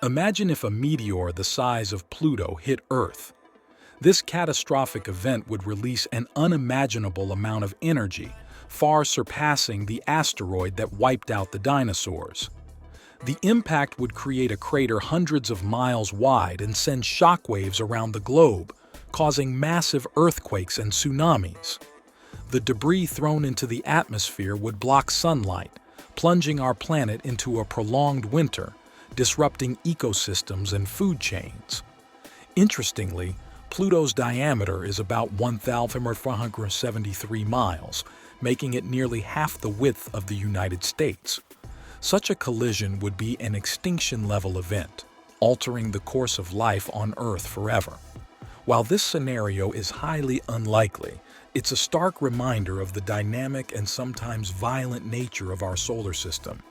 Imagine if a meteor the size of Pluto hit Earth. This catastrophic event would release an unimaginable amount of energy, far surpassing the asteroid that wiped out the dinosaurs. The impact would create a crater hundreds of miles wide and send shockwaves around the globe, causing massive earthquakes and tsunamis. The debris thrown into the atmosphere would block sunlight, plunging our planet into a prolonged winter, disrupting ecosystems and food chains. Interestingly, Pluto's diameter is about 1,473 miles, making it nearly half the width of the United States. Such a collision would be an extinction-level event, altering the course of life on Earth forever. While this scenario is highly unlikely, it's a stark reminder of the dynamic and sometimes violent nature of our solar system.